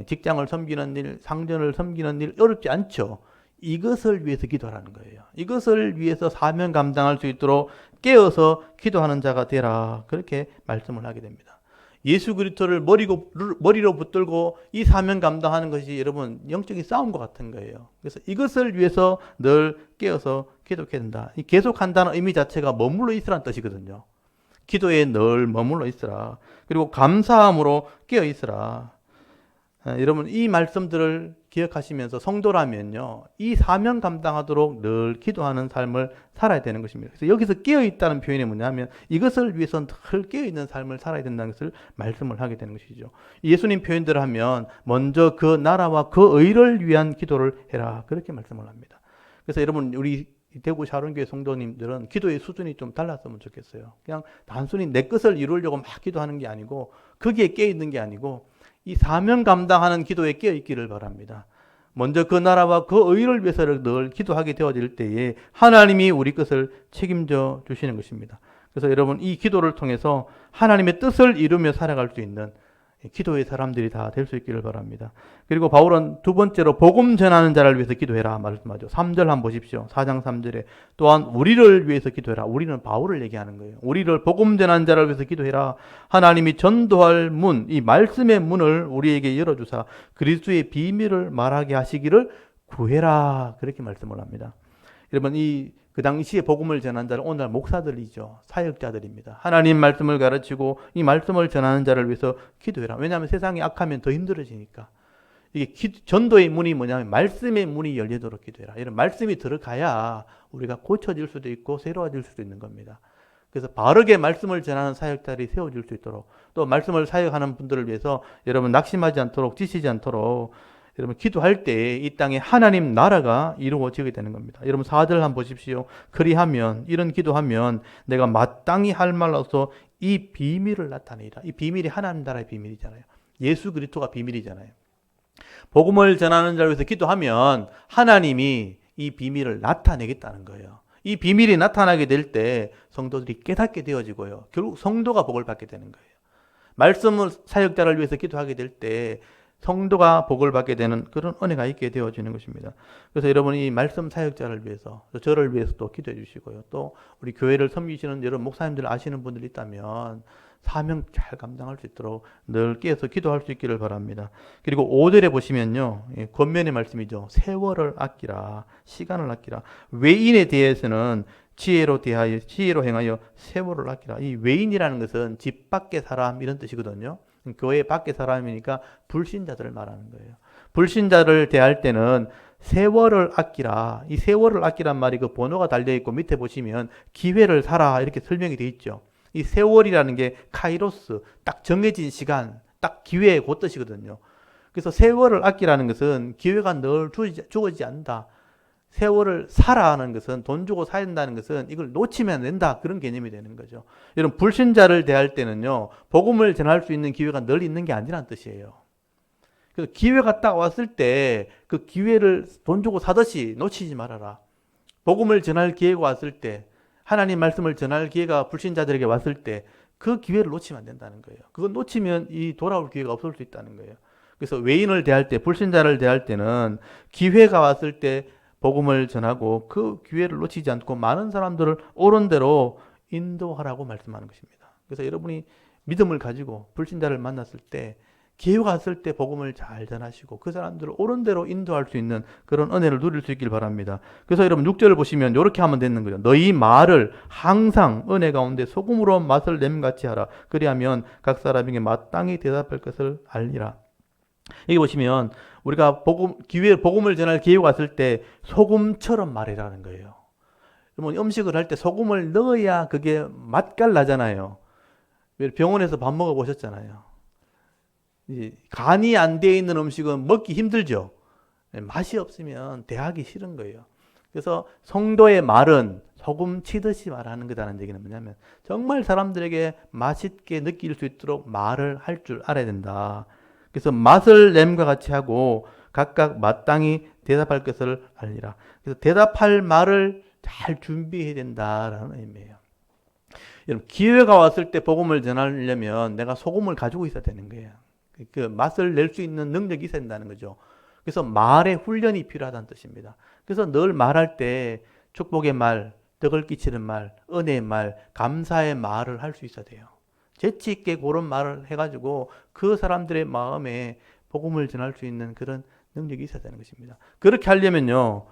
직장을 섬기는 일, 상전을 섬기는 일 어렵지 않죠. 이것을 위해서 기도하라는 거예요. 이것을 위해서 사명 감당할 수 있도록 깨어서 기도하는 자가 되라. 그렇게 말씀을 하게 됩니다. 예수 그리스도를 머리로 붙들고 이 사명 감당하는 것이 여러분 영적인 싸움과 같은 거예요. 그래서 이것을 위해서 늘 깨어서 기도해야 된다. 이 계속한다는 의미 자체가 머물러 있으라는 뜻이거든요. 기도에 늘 머물러 있으라. 그리고 감사함으로 깨어 있으라. 여러분 이 말씀들을 기억하시면서 성도라면요, 이 사명 감당하도록 늘 기도하는 삶을 살아야 되는 것입니다. 그래서 여기서 깨어있다는 표현이 뭐냐면 이것을 위해서 늘 깨어있는 삶을 살아야 된다는 것을 말씀을 하게 되는 것이죠. 예수님 표현대로 하면 먼저 그 나라와 그 의를 위한 기도를 해라. 그렇게 말씀을 합니다. 그래서 여러분 우리 이 대구 샤론교회 성도님들은 기도의 수준이 좀 달랐으면 좋겠어요. 그냥 단순히 내 것을 이루려고 막 기도하는 게 아니고 거기에 깨어 있는 게 아니고 이 사명 감당하는 기도에 깨어 있기를 바랍니다. 먼저 그 나라와 그 의를 위해서 늘 기도하게 되어질 때에 하나님이 우리 것을 책임져 주시는 것입니다. 그래서 여러분 이 기도를 통해서 하나님의 뜻을 이루며 살아갈 수 있는 기도의 사람들이 다 될 수 있기를 바랍니다. 그리고 바울은 두 번째로 복음 전하는 자를 위해서 기도해라 말씀하죠. 3절 한번 보십시오. 4장 3절에 또한 우리를 위해서 기도해라. 우리는 바울을 얘기하는 거예요. 우리를 복음 전하는 자를 위해서 기도해라. 하나님이 전도할 문, 이 말씀의 문을 우리에게 열어주사 그리스도의 비밀을 말하게 하시기를 구해라. 그렇게 말씀을 합니다. 여러분 그 당시에 복음을 전한 자는 오늘날 목사들이죠. 사역자들입니다. 하나님 말씀을 가르치고 이 말씀을 전하는 자를 위해서 기도해라. 왜냐하면 세상이 악하면 더 힘들어지니까. 이게 전도의 문이 뭐냐면 말씀의 문이 열리도록 기도해라. 이런 말씀이 들어가야 우리가 고쳐질 수도 있고 새로워질 수도 있는 겁니다. 그래서 바르게 말씀을 전하는 사역자들이 세워질 수 있도록 또 말씀을 사역하는 분들을 위해서 여러분 낙심하지 않도록 지치지 않도록 여러분 기도할 때 이 땅에 하나님 나라가 이루어지게 되는 겁니다. 여러분 4절 한번 보십시오. 그리하면 이런 기도하면 내가 마땅히 할 말로서 이 비밀을 나타내리라. 이 비밀이 하나님 나라의 비밀이잖아요. 예수 그리스도가 비밀이잖아요. 복음을 전하는 자를 위해서 기도하면 하나님이 이 비밀을 나타내겠다는 거예요. 이 비밀이 나타나게 될 때 성도들이 깨닫게 되어지고요. 결국 성도가 복을 받게 되는 거예요. 말씀을 사역자를 위해서 기도하게 될 때 성도가 복을 받게 되는 그런 은혜가 있게 되어지는 것입니다. 그래서 여러분이 이 말씀 사역자를 위해서, 저를 위해서도 기도해 주시고요. 또 우리 교회를 섬기시는 여러분 목사님들 아시는 분들 있다면 사명 잘 감당할 수 있도록 늘 깨어서 기도할 수 있기를 바랍니다. 그리고 5절에 보시면요. 권면의 말씀이죠. 세월을 아끼라. 시간을 아끼라. 외인에 대해서는 지혜로 행하여 세월을 아끼라. 이 외인이라는 것은 집 밖의 사람 이런 뜻이거든요. 교회 밖의 사람이니까 불신자들을 말하는 거예요. 불신자를 대할 때는 세월을 아끼라. 이 세월을 아끼란 말이 그 번호가 달려있고 밑에 보시면 기회를 사라 이렇게 설명이 되어 있죠. 이 세월이라는 게 카이로스, 딱 정해진 시간, 딱 기회의 그 뜻이거든요. 그래서 세월을 아끼라는 것은 기회가 늘 주어지지 않는다. 세월을 사라 하는 것은 돈 주고 사야 된다는 것은 이걸 놓치면 안 된다. 그런 개념이 되는 거죠. 여러분 불신자를 대할 때는요. 복음을 전할 수 있는 기회가 늘 있는 게 아니라는 뜻이에요. 그래서 기회가 딱 왔을 때 그 기회를 돈 주고 사듯이 놓치지 말아라. 복음을 전할 기회가 왔을 때 하나님 말씀을 전할 기회가 불신자들에게 왔을 때 그 기회를 놓치면 안 된다는 거예요. 그건 놓치면 이 돌아올 기회가 없을 수 있다는 거예요. 그래서 외인을 대할 때 불신자를 대할 때는 기회가 왔을 때 복음을 전하고 그 기회를 놓치지 않고 많은 사람들을 옳은 대로 인도하라고 말씀하는 것입니다. 그래서 여러분이 믿음을 가지고 불신자를 만났을 때 기회가 왔을 때 복음을 잘 전하시고 그 사람들을 옳은 대로 인도할 수 있는 그런 은혜를 누릴 수 있길 바랍니다. 그래서 여러분 6절을 보시면 이렇게 하면 되는 거죠. 너희 말을 항상 은혜 가운데 소금으로 맛을 냄같이 하라. 그리하면 각 사람에게 마땅히 대답할 것을 알리라. 여기 보시면 우리가 복음을 전할 기회가 왔을 때 소금처럼 말해라는 거예요. 여러분 음식을 할 때 소금을 넣어야 그게 맛깔 나잖아요. 병원에서 밥 먹어 보셨잖아요. 간이 안 되어 있는 음식은 먹기 힘들죠. 맛이 없으면 대하기 싫은 거예요. 그래서 성도의 말은 소금 치듯이 말하는 거다라는 얘기는 뭐냐면 정말 사람들에게 맛있게 느낄 수 있도록 말을 할 줄 알아야 된다. 그래서 맛을 냄과 같이 하고 각각 마땅히 대답할 것을 알리라. 그래서 대답할 말을 잘 준비해야 된다라는 의미예요. 여러분 기회가 왔을 때 복음을 전하려면 내가 소금을 가지고 있어야 되는 거예요. 그 맛을 낼 수 있는 능력이 있어야 된다는 거죠. 그래서 말의 훈련이 필요하다는 뜻입니다. 그래서 늘 말할 때 축복의 말, 덕을 끼치는 말, 은혜의 말, 감사의 말을 할 수 있어야 돼요. 재치 있게 그런 말을 해가지고 그 사람들의 마음에 복음을 전할 수 있는 그런 능력이 있어야 되는 것입니다. 그렇게 하려면요,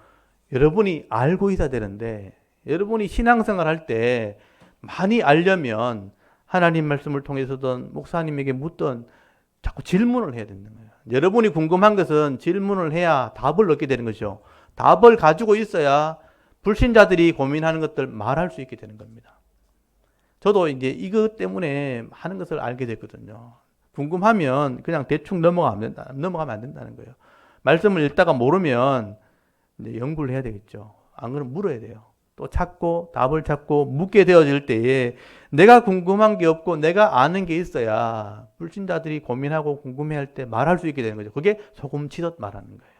여러분이 알고 있어야 되는데, 여러분이 신앙생활 할 때 많이 알려면 하나님 말씀을 통해서든 목사님에게 묻든 자꾸 질문을 해야 되는 거예요. 여러분이 궁금한 것은 질문을 해야 답을 얻게 되는 거죠. 답을 가지고 있어야 불신자들이 고민하는 것들 말할 수 있게 되는 겁니다. 저도 이제 이것 때문에 하는 것을 알게 됐거든요. 궁금하면 그냥 대충 넘어가면 안 된다는 거예요. 말씀을 읽다가 모르면 이제 연구를 해야 되겠죠. 안 그러면 물어야 돼요. 또 찾고 답을 찾고 묻게 되어질 때에 내가 궁금한 게 없고 내가 아는 게 있어야 불신자들이 고민하고 궁금해할 때 말할 수 있게 되는 거죠. 그게 소금 치듯 말하는 거예요.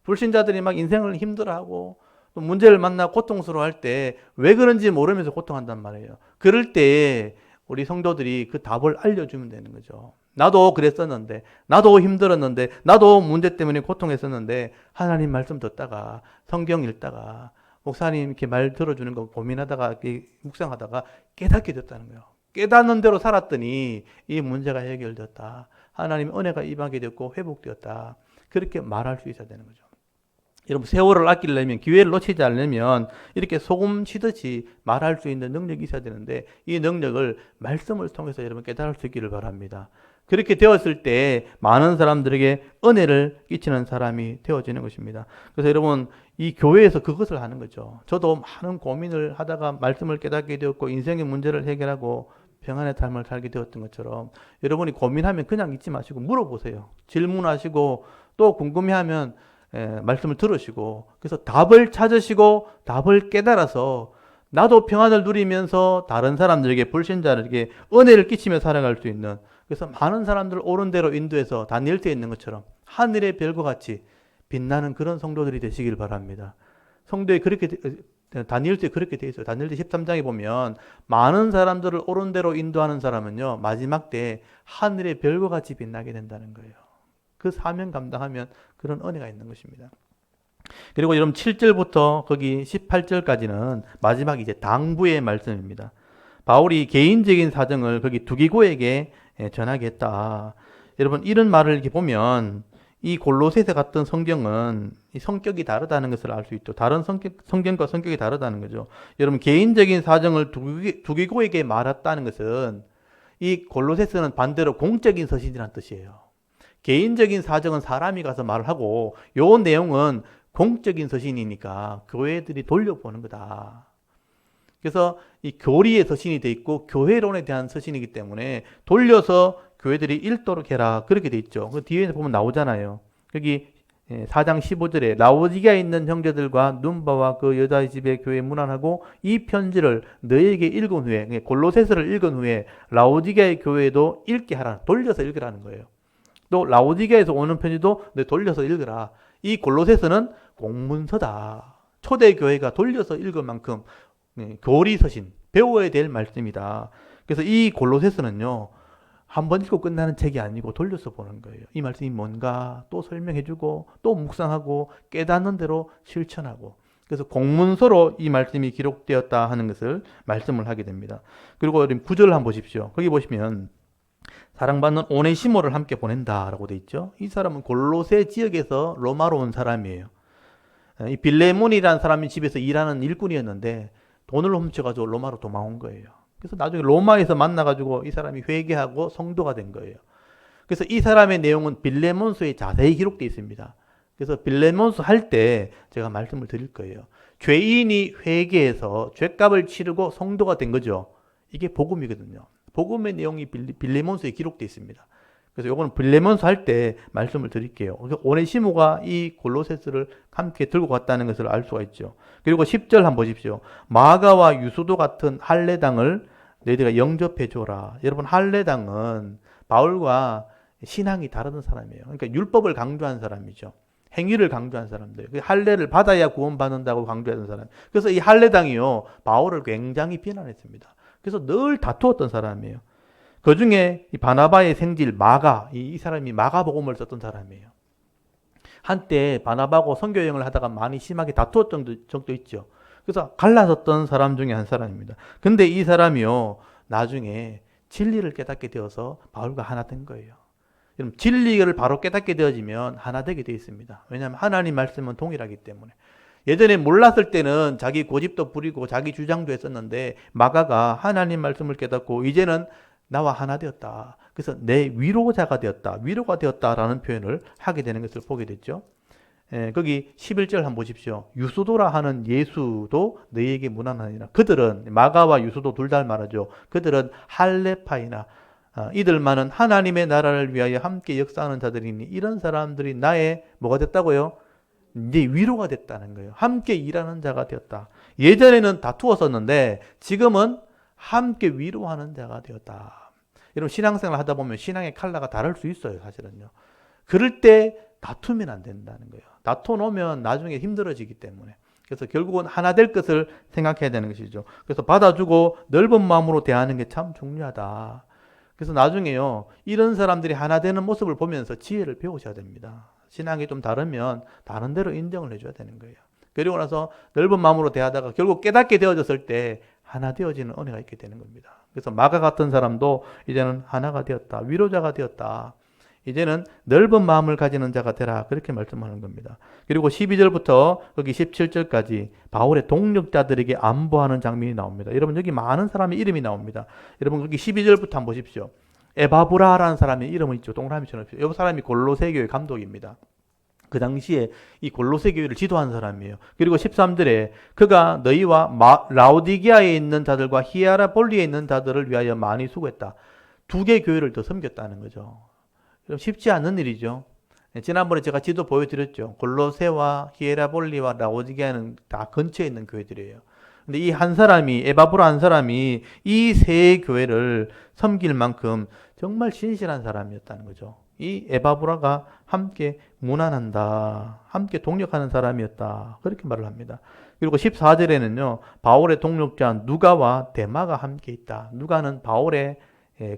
불신자들이 막 인생을 힘들어하고 또 문제를 만나 고통스러워할 때 왜 그런지 모르면서 고통한단 말이에요. 그럴 때 우리 성도들이 그 답을 알려주면 되는 거죠. 나도 그랬었는데, 나도 힘들었는데, 나도 문제 때문에 고통했었는데 하나님 말씀 듣다가 성경 읽다가 목사님 이렇게 말 들어주는 거 고민하다가 묵상하다가 깨닫게 됐다는 거예요. 깨닫는 대로 살았더니 이 문제가 해결되었다. 하나님의 은혜가 임하게 됐고 회복되었다. 그렇게 말할 수 있어야 되는 거죠. 여러분 세월을 아끼려면 기회를 놓치지 않으려면 이렇게 소금 치듯이 말할 수 있는 능력이 있어야 되는데 이 능력을 말씀을 통해서 여러분 깨달을 수 있기를 바랍니다. 그렇게 되었을 때 많은 사람들에게 은혜를 끼치는 사람이 되어지는 것입니다. 그래서 여러분 이 교회에서 그것을 하는 거죠. 저도 많은 고민을 하다가 말씀을 깨닫게 되었고 인생의 문제를 해결하고 평안의 삶을 살게 되었던 것처럼 여러분이 고민하면 그냥 잊지 마시고 물어보세요. 질문하시고 또 궁금해하면 말씀을 들으시고 그래서 답을 찾으시고 답을 깨달아서 나도 평안을 누리면서 다른 사람들에게 불신자들에게 은혜를 끼치며 살아갈 수 있는 그래서 많은 사람들을 옳은 대로 인도해서 다니엘서에 있는 것처럼 하늘의 별과 같이 빛나는 그런 성도들이 되시길 바랍니다. 성도에 그렇게 다니엘서에 그렇게 되어 있어요. 다니엘서 13장에 보면 많은 사람들을 옳은 대로 인도하는 사람은요 마지막 때 하늘의 별과 같이 빛나게 된다는 거예요. 그 사명 감당하면 그런 은혜가 있는 것입니다. 그리고 여러분 7절부터 거기 18절까지는 마지막 이제 당부의 말씀입니다. 바울이 개인적인 사정을 거기 두기고에게 전하겠다. 여러분 이런 말을 이렇게 보면 이 골로새서 같은 성경은 이 성격이 다르다는 것을 알 수 있죠. 다른 성경과 성격이 다르다는 거죠. 여러분 개인적인 사정을 두기고에게 말했다는 것은 이 골로새서는 반대로 공적인 서신이라는 뜻이에요. 개인적인 사정은 사람이 가서 말을 하고 요 내용은 공적인 서신이니까 교회들이 돌려보는 거다. 그래서 이 교리의 서신이 돼 있고 교회론에 대한 서신이기 때문에 돌려서 교회들이 읽도록 해라. 그렇게 돼 있죠. 그 뒤에 보면 나오잖아요. 여기 4장 15절에 라오디게아에 있는 형제들과 눈바와 그 여자의 집에 교회 문안하고 이 편지를 너에게 읽은 후에 골로새서를 읽은 후에 라오디게아의 교회도 읽게 하라. 돌려서 읽으라는 거예요. 또 라오디게아에서 오는 편지도 돌려서 읽으라. 이 골로새서는 공문서다. 초대교회가 돌려서 읽을 만큼 교리서신, 배워야 될 말씀이다. 그래서 이 골로새서는요. 한번 읽고 끝나는 책이 아니고 돌려서 보는 거예요. 이 말씀이 뭔가 또 설명해주고 또 묵상하고 깨닫는 대로 실천하고 그래서 공문서로 이 말씀이 기록되었다 하는 것을 말씀을 하게 됩니다. 그리고 9절 한번 보십시오. 거기 보시면 사랑받는 오네시모를 함께 보낸다라고 돼 있죠. 이 사람은 골로새 지역에서 로마로 온 사람이에요. 이 빌레몬이라는 사람이 집에서 일하는 일꾼이었는데 돈을 훔쳐가지고 로마로 도망온 거예요. 그래서 나중에 로마에서 만나가지고 이 사람이 회개하고 성도가 된 거예요. 그래서 이 사람의 내용은 빌레몬서에 자세히 기록되어 있습니다. 그래서 빌레몬서 할 때 제가 말씀을 드릴 거예요. 죄인이 회개해서 죄값을 치르고 성도가 된 거죠. 이게 복음이거든요. 복음의 내용이 빌레몬서에 기록되어 있습니다. 그래서 이거는 빌레몬서 할 때 말씀을 드릴게요. 오네시모가 이 골로새서를 함께 들고 갔다는 것을 알 수가 있죠. 그리고 10절 한번 보십시오. 마가와 유수도 같은 할례당을 너희들가 영접해 줘라. 여러분 할례당은 바울과 신앙이 다른 사람이에요. 그러니까 율법을 강조한 사람이죠. 행위를 강조한 사람들. 할례를 받아야 구원받는다고 강조하는 사람. 그래서 이 할례당이요 바울을 굉장히 비난했습니다. 그래서 늘 다투었던 사람이에요. 그 중에 이 바나바의 생질 마가, 이 사람이 마가복음을 썼던 사람이에요. 한때 바나바하고 선교여행을 하다가 많이 심하게 다투었던 적도 있죠. 그래서 갈라섰던 사람 중에 한 사람입니다. 근데 이 사람이요 나중에 진리를 깨닫게 되어서 바울과 하나 된 거예요. 여러분 진리를 바로 깨닫게 되어지면 하나 되게 되어 있습니다. 왜냐하면 하나님 말씀은 동일하기 때문에. 예전에 몰랐을 때는 자기 고집도 부리고 자기 주장도 했었는데 마가가 하나님 말씀을 깨닫고 이제는 나와 하나 되었다. 그래서 내 위로자가 되었다. 위로가 되었다라는 표현을 하게 되는 것을 보게 됐죠. 거기 11절 한번 보십시오. 유수도라 하는 예수도 너희에게 문안하니라. 그들은 마가와 유수도 둘 다 말하죠. 그들은 할례파이나 이들만은 하나님의 나라를 위하여 함께 역사하는 자들이니 이런 사람들이 나의 뭐가 됐다고요? 이제 위로가 됐다는 거예요. 함께 일하는 자가 되었다. 예전에는 다투었었는데 지금은 함께 위로하는 자가 되었다. 여러분 신앙생활 하다 보면 신앙의 컬러가 다를 수 있어요, 사실은요. 그럴 때 다투면 안 된다는 거예요. 다투 놓으면 나중에 힘들어지기 때문에. 그래서 결국은 하나 될 것을 생각해야 되는 것이죠. 그래서 받아주고 넓은 마음으로 대하는 게 참 중요하다. 그래서 나중에요, 이런 사람들이 하나 되는 모습을 보면서 지혜를 배우셔야 됩니다. 신앙이 좀 다르면 다른 대로 인정을 해줘야 되는 거예요. 그리고 나서 넓은 마음으로 대하다가 결국 깨닫게 되어졌을 때 하나 되어지는 은혜가 있게 되는 겁니다. 그래서 마가 같은 사람도 이제는 하나가 되었다. 위로자가 되었다. 이제는 넓은 마음을 가지는 자가 되라. 그렇게 말씀하는 겁니다. 그리고 12절부터 여기 17절까지 바울의 동력자들에게 안보하는 장면이 나옵니다. 여러분 여기 많은 사람의 이름이 나옵니다. 여러분 여기 12절부터 한번 보십시오. 에바브라라는 사람의 이름은 있죠. 동그라미처럼. 이 사람이 골로새 교회 감독입니다. 그 당시에 이 골로새 교회를 지도한 사람이에요. 그리고 13절에 그가 너희와 라오디게아에 있는 자들과 히에라볼리에 있는 자들을 위하여 많이 수고했다. 두 개 교회를 더 섬겼다는 거죠. 쉽지 않은 일이죠. 지난번에 제가 지도 보여드렸죠. 골로새와 히에라볼리와 라오디게아는 다 근처에 있는 교회들이에요. 근데 이 한 사람이, 에바브라 한 사람이 이 세 교회를 섬길 만큼 정말 신실한 사람이었다는 거죠. 이 에바브라가 함께 문안한다. 함께 동력하는 사람이었다. 그렇게 말을 합니다. 그리고 14절에는요. 바울의 동력자 누가와 데마가 함께 있다. 누가는 바울의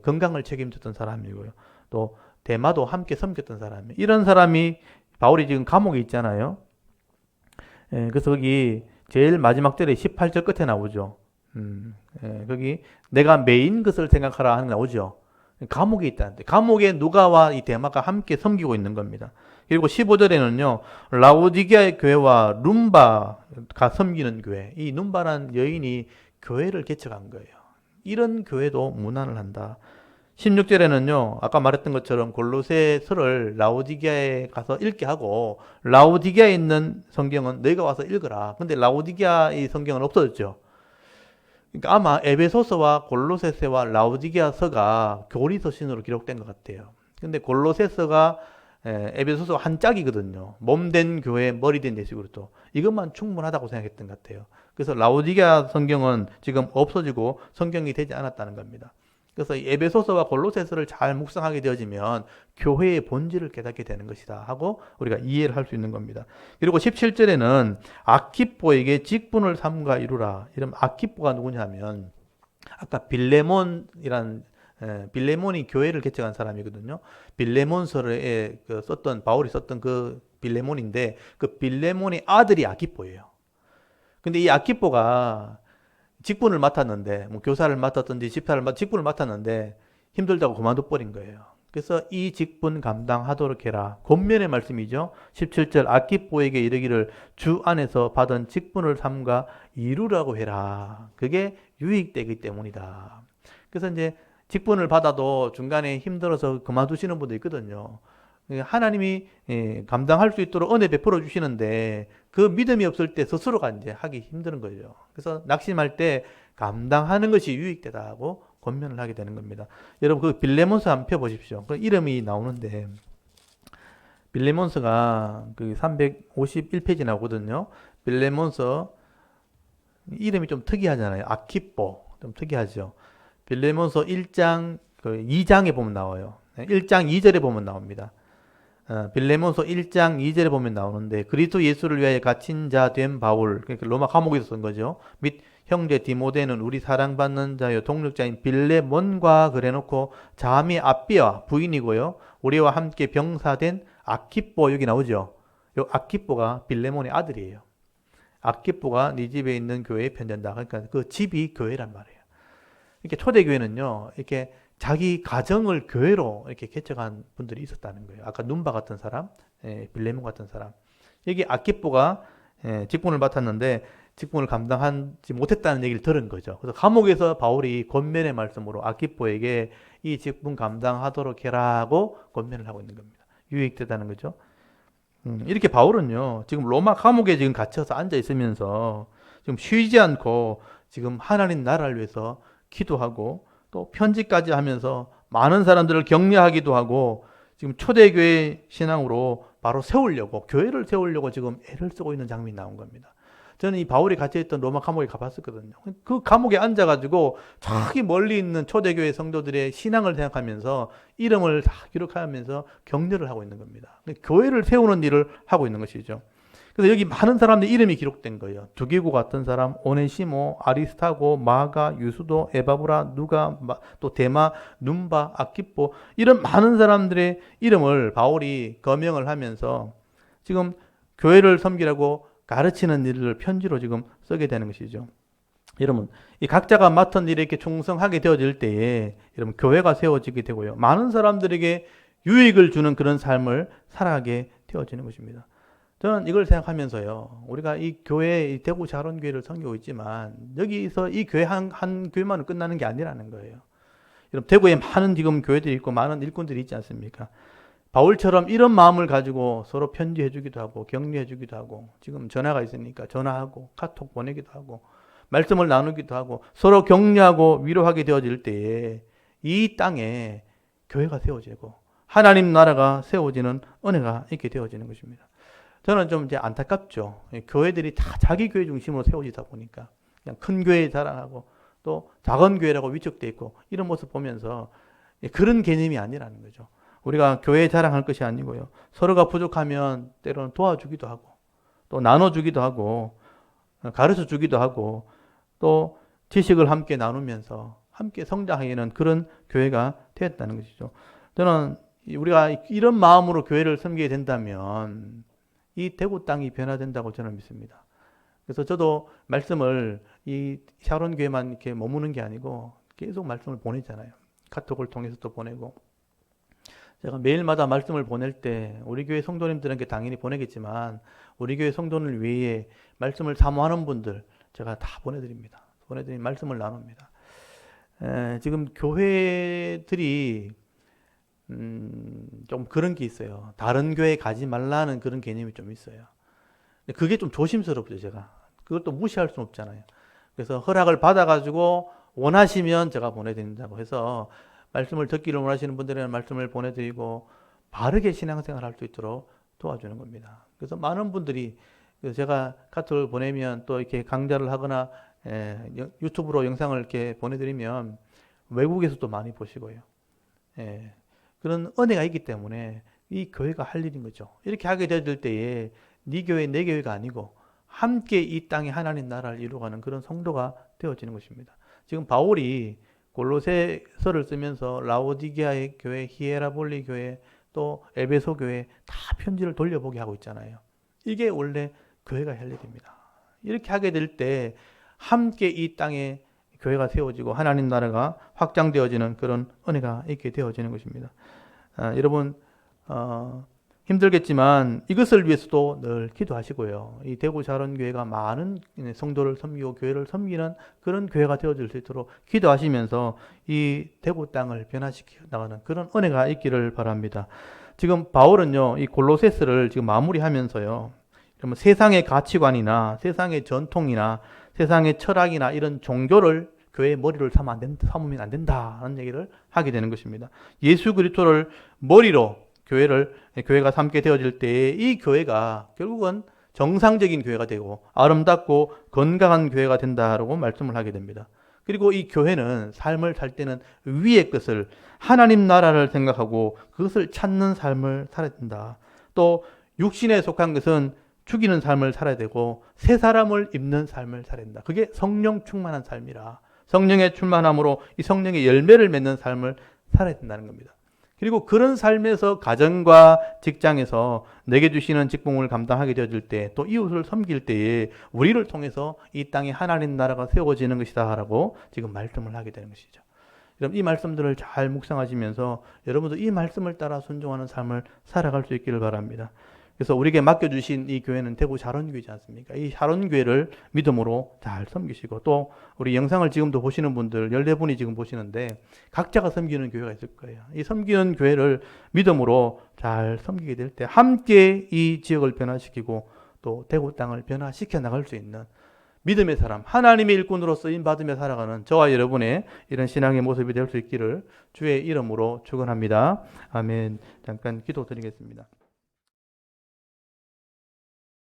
건강을 책임졌던 사람이고요. 또 데마도 함께 섬겼던 사람이에요. 이런 사람이 바울이 지금 감옥에 있잖아요. 그래서 거기 제일 마지막 절에 18절 끝에 나오죠. 거기 내가 메인 것을 생각하라 하는 게 나오죠. 감옥에 있다는데 감옥에 누가와 이 데마가 함께 섬기고 있는 겁니다. 그리고 15절에는요. 라오디게아 교회와 룸바가 섬기는 교회. 이 룸바라는 여인이 교회를 개척한 거예요. 이런 교회도 문안을 한다. 16절에는요. 아까 말했던 것처럼 골로새서를 라오디게아에 가서 읽게 하고 라오디게아에 있는 성경은 너희가 와서 읽어라. 근데 라오디게아의 성경은 없어졌죠. 그러니까 아마 에베소서와 골로새서와 라오디게아서가 교리서신으로 기록된 것 같아요. 근데 골로새서가 에베소서가 한 짝이거든요. 몸된 교회, 머리된 예식으로 또 이것만 충분하다고 생각했던 것 같아요. 그래서 라오디게아 성경은 지금 없어지고 성경이 되지 않았다는 겁니다. 그래서 이 에베소서와 골로새서를 잘 묵상하게 되어지면 교회의 본질을 깨닫게 되는 것이다 하고 우리가 이해를 할 수 있는 겁니다. 그리고 17절에는 아키뽀에게 직분을 삼가 이루라. 이런 아키뽀가 누구냐면 아까 빌레몬이란 빌레몬이 교회를 개척한 사람이거든요. 빌레몬서를 썼던 바울이 썼던 그 빌레몬인데 그 빌레몬의 아들이 아키뽀예요. 근데 이 아키뽀가 직분을 맡았는데 뭐 교사를 맡았든지 직분을 맡았는데 힘들다고 그만둬 버린 거예요. 그래서 이 직분 감당하도록 해라. 권면의 말씀이죠. 17절 아키뽀에게 이르기를 주 안에서 받은 직분을 삼가 이루라고 해라. 그게 유익되기 때문이다. 그래서 이제 직분을 받아도 중간에 힘들어서 그만두시는 분도 있거든요. 하나님이 감당할 수 있도록 은혜 베풀어 주시는데 그 믿음이 없을 때 스스로가 이제 하기 힘든 거죠. 그래서 낙심할 때 감당하는 것이 유익되다고 권면을 하게 되는 겁니다. 여러분 그 빌레몬서 한번 펴보십시오. 그 이름이 나오는데 빌레몬서가 그 351페이지 나오거든요. 빌레몬서 이름이 좀 특이하잖아요. 아키뽀 좀 특이하죠. 빌레몬서 1장 2장에 보면 나와요. 1장 2절에 보면 나옵니다. 빌레몬서 1장 2절에 보면 나오는데 그리스도 예수를 위하여 갇힌 자 된 바울, 그러니까 로마 감옥에서 쓴 거죠. 및 형제 디모데는 우리 사랑받는 자요 동력자인 빌레몬과 그래놓고 자매 아비와 부인이고요. 우리와 함께 병사된 아키뽀 여기 나오죠. 이 아키뽀가 빌레몬의 아들이에요. 아키뽀가 네 집에 있는 교회에 편지한다. 그러니까 그 집이 교회란 말이에요. 이렇게 초대교회는요. 이렇게 자기 가정을 교회로 이렇게 개척한 분들이 있었다는 거예요. 아까 눈바 같은 사람, 빌레몬 같은 사람. 여기 아키뽀가 직분을 맡았는데 직분을 감당하지 못했다는 얘기를 들은 거죠. 그래서 감옥에서 바울이 권면의 말씀으로 아키뽀에게 이 직분 감당하도록 해라고 권면을 하고 있는 겁니다. 유익되다는 거죠. 이렇게 바울은요, 지금 로마 감옥에 지금 갇혀서 앉아 있으면서 지금 쉬지 않고 지금 하나님 나라를 위해서 기도하고 또 편지까지 하면서 많은 사람들을 격려하기도 하고 지금 초대교회 신앙으로 바로 세우려고, 교회를 세우려고 지금 애를 쓰고 있는 장면이 나온 겁니다. 저는 이 바울이 갇혀있던 로마 감옥에 가봤었거든요. 그 감옥에 앉아가지고 저기 멀리 있는 초대교회 성도들의 신앙을 생각하면서 이름을 다 기록하면서 격려를 하고 있는 겁니다. 교회를 세우는 일을 하고 있는 것이죠. 그래서 여기 많은 사람들 이름이 기록된 거예요. 두기고 같은 사람, 오네시모, 아리스타고, 마가, 유수도, 에바브라, 누가, 또 데마, 눈바, 아키포, 이런 많은 사람들의 이름을 바울이 거명을 하면서 지금 교회를 섬기라고 가르치는 일을 편지로 지금 쓰게 되는 것이죠. 여러분, 이 각자가 맡은 일에 이렇게 충성하게 되어질 때에 여러분 교회가 세워지게 되고요. 많은 사람들에게 유익을 주는 그런 삶을 살아가게 되어지는 것입니다. 저는 이걸 생각하면서요. 우리가 이 교회, 이 대구 자론교회를 섬기고 있지만 여기서 이 교회 한 교회만은 끝나는 게 아니라는 거예요. 여러분, 대구에 많은 지금 교회들이 있고 많은 일꾼들이 있지 않습니까? 바울처럼 이런 마음을 가지고 서로 편지해 주기도 하고 격려해 주기도 하고 지금 전화가 있으니까 전화하고 카톡 보내기도 하고 말씀을 나누기도 하고 서로 격려하고 위로하게 되어질 때에 이 땅에 교회가 세워지고 하나님 나라가 세워지는 은혜가 있게 되어지는 것입니다. 저는 좀 이제 안타깝죠. 교회들이 다 자기 교회 중심으로 세워지다 보니까 그냥 큰 교회 자랑하고 또 작은 교회라고 위축돼 있고 이런 모습 보면서 그런 개념이 아니라는 거죠. 우리가 교회 자랑할 것이 아니고요. 서로가 부족하면 때로는 도와주기도 하고 또 나눠주기도 하고 가르쳐주기도 하고 또 지식을 함께 나누면서 함께 성장하기는 그런 교회가 되었다는 것이죠. 저는 우리가 이런 마음으로 교회를 섬기게 된다면 이 대구 땅이 변화된다고 저는 믿습니다. 그래서 저도 말씀을 이 샤론 교회만 이렇게 머무는 게 아니고 계속 말씀을 보내잖아요. 카톡을 통해서도 보내고 제가 매일마다 말씀을 보낼 때 우리 교회 성도님들에게 당연히 보내겠지만 우리 교회 성도들 외에 말씀을 사모하는 분들 제가 다 보내드립니다. 보내드린 말씀을 나눕니다. 지금 교회들이 좀 그런 게 있어요. 다른 교회 가지 말라는 그런 개념이 좀 있어요. 그게 좀 조심스럽죠, 제가. 그걸 또 무시할 수는 없잖아요. 그래서 허락을 받아가지고 원하시면 제가 보내드린다고 해서 말씀을 듣기를 원하시는 분들에는 말씀을 보내드리고 바르게 신앙생활 할 수 있도록 도와주는 겁니다. 그래서 많은 분들이 제가 카톡을 보내면 또 이렇게 강좌를 하거나 유튜브로 영상을 이렇게 보내드리면 외국에서도 많이 보시고요. 그런 은혜가 있기 때문에 이 교회가 할 일인 거죠. 이렇게 하게 될 때에 네 교회, 내 교회가 아니고 함께 이 땅에 하나님 나라를 이루어가는 그런 성도가 되어지는 것입니다. 지금 바울이 골로새서를 쓰면서 라오디게아의 교회, 히에라볼리 교회, 또 에베소 교회 다 편지를 돌려보게 하고 있잖아요. 이게 원래 교회가 할 일입니다. 이렇게 하게 될 때 함께 이 땅에 교회가 세워지고 하나님 나라가 확장되어지는 그런 은혜가 있게 되어지는 것입니다. 여러분 힘들겠지만 이것을 위해서도 늘 기도하시고요. 이 대구 자론교회가 많은 성도를 섬기고 교회를 섬기는 그런 교회가 되어질 수 있도록 기도하시면서 이 대구 땅을 변화시켜 나가는 그런 은혜가 있기를 바랍니다. 지금 바울은요, 이 골로새서를 지금 마무리하면서요, 그러면 세상의 가치관이나 세상의 전통이나 세상의 철학이나 이런 종교를 교회의 머리를 삼으면 안 된다는 얘기를 하게 되는 것입니다. 예수 그리스도를 머리로 교회가 삼게 되어질 때 이 교회가 결국은 정상적인 교회가 되고 아름답고 건강한 교회가 된다라고 말씀을 하게 됩니다. 그리고 이 교회는 삶을 살 때는 위의 것을 하나님 나라를 생각하고 그것을 찾는 삶을 살아야 된다. 또 육신에 속한 것은 죽이는 삶을 살아야 되고 새 사람을 입는 삶을 살아야 된다. 그게 성령 충만한 삶이라 성령의 충만함으로 이 성령의 열매를 맺는 삶을 살아야 된다는 겁니다. 그리고 그런 삶에서 가정과 직장에서 내게 주시는 직분을 감당하게 되어질 때 또 이웃을 섬길 때에 우리를 통해서 이 땅에 하나님 나라가 세워지는 것이다 라고 지금 말씀을 하게 되는 것이죠. 여러분 이 말씀들을 잘 묵상하시면서 여러분도 이 말씀을 따라 순종하는 삶을 살아갈 수 있기를 바랍니다. 그래서 우리에게 맡겨주신 이 교회는 대구 샤론교회지 않습니까? 이 샤론교회를 믿음으로 잘 섬기시고 또 우리 영상을 지금도 보시는 분들 14분이 지금 보시는데 각자가 섬기는 교회가 있을 거예요. 이 섬기는 교회를 믿음으로 잘 섬기게 될 때 함께 이 지역을 변화시키고 또 대구 땅을 변화시켜 나갈 수 있는 믿음의 사람, 하나님의 일꾼으로 쓰임받으며 살아가는 저와 여러분의 이런 신앙의 모습이 될 수 있기를 주의 이름으로 축원합니다. 아멘. 잠깐 기도드리겠습니다.